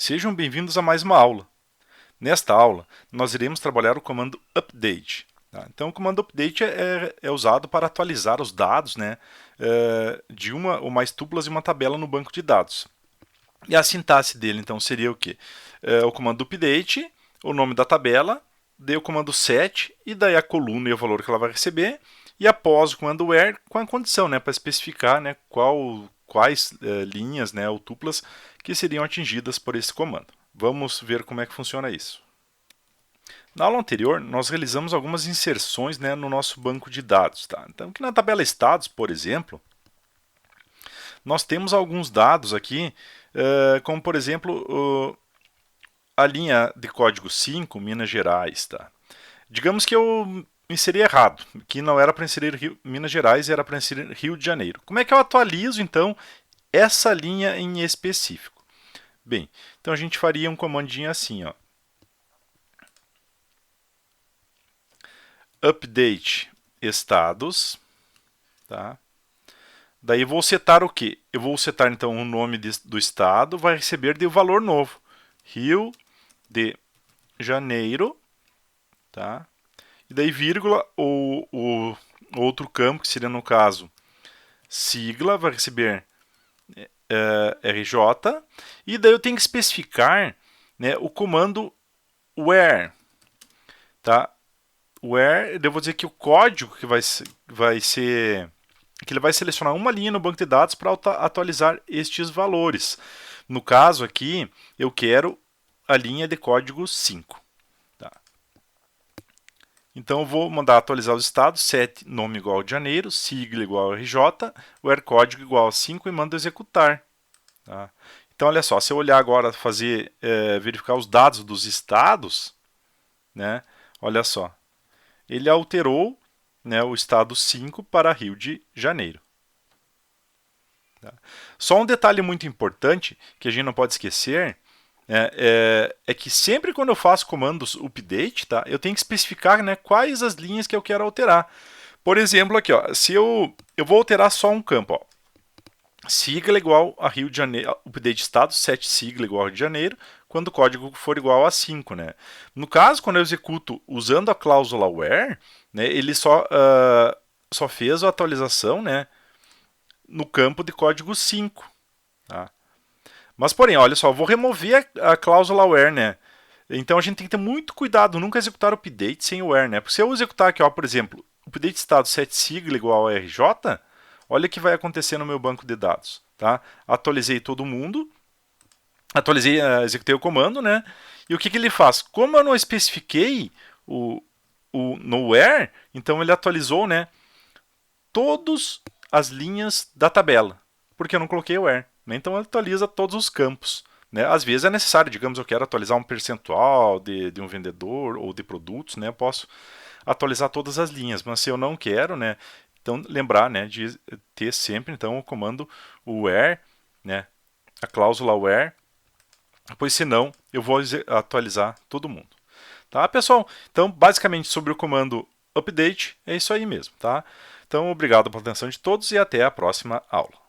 Sejam bem-vindos a mais uma aula. Nesta aula, nós iremos trabalhar o comando update. Tá? Então, o comando update é usado para atualizar os dados, né, de uma ou mais tupulas de uma tabela no banco de dados. E a sintaxe dele, então, seria o quê? O comando update, o nome da tabela, daí o comando set, e daí a coluna e o valor que ela vai receber, e após o comando where, com a condição, né, para especificar, né, quais linhas, né, ou tuplas que seriam atingidas por esse comando. Vamos ver como é que funciona isso. Na aula anterior, nós realizamos algumas inserções, né, no nosso banco de dados. Tá? Então, aqui na tabela estados, por exemplo, nós temos alguns dados aqui, como por exemplo a linha de código 5, Minas Gerais. Tá? Digamos que eu inseri errado, que não era para inserir Minas Gerais, era para inserir Rio de Janeiro. Como é que eu atualizo então essa linha em específico? Bem, então a gente faria um comandinho assim, ó. Update estados, tá? Daí vou setar o que? Eu vou setar então o nome do estado, vai receber de valor novo, Rio de Janeiro, tá? E daí vírgula ou o outro campo, que seria no caso sigla, vai receber RJ, e daí eu tenho que especificar, né, o comando where, tá? Where, eu vou dizer que o código que vai ser que ele vai selecionar uma linha no banco de dados para atualizar estes valores. No caso aqui, eu quero a linha de código 5. Tá? Então eu vou mandar atualizar os estados, set nome igual a janeiro, sigla igual a RJ, where código igual a 5 e mando executar. Tá? Então olha só, se eu olhar agora, verificar os dados dos estados, né, olha só, ele alterou, né, o estado 5 para Rio de Janeiro. Tá? Só um detalhe muito importante que a gente não pode esquecer é que sempre quando eu faço comandos update, tá, eu tenho que especificar, né, quais as linhas que eu quero alterar. Por exemplo, aqui, ó, se eu vou alterar só um campo, ó, sigla igual a Rio de Janeiro, update estado, set sigla igual a Rio de Janeiro, quando o código for igual a 5. Né? No caso, quando eu executo usando a cláusula where, né, ele só fez a atualização, né, no campo de código 5. Tá? Mas, porém, olha só, eu vou remover a cláusula where, né? Então a gente tem que ter muito cuidado, nunca executar o update sem o where, né? Porque se eu executar aqui, ó, por exemplo, update estado set sigla igual a RJ, olha o que vai acontecer no meu banco de dados. Tá? Atualizei todo mundo, executei o comando, né? E o que ele faz? Como eu não especifiquei no where, então ele atualizou, né, todas as linhas da tabela, porque eu não coloquei o where. Né? Então ele atualiza todos os campos. Né? Às vezes é necessário, digamos, eu quero atualizar um percentual de um vendedor ou de produtos, né? Eu posso atualizar todas as linhas, mas se eu não quero, né? Então lembrar, né, de ter sempre então o comando where, né, a cláusula where, pois senão eu vou atualizar todo mundo. Tá, pessoal? Então, basicamente sobre o comando update é isso aí mesmo, tá? Então, obrigado pela atenção de todos e até a próxima aula.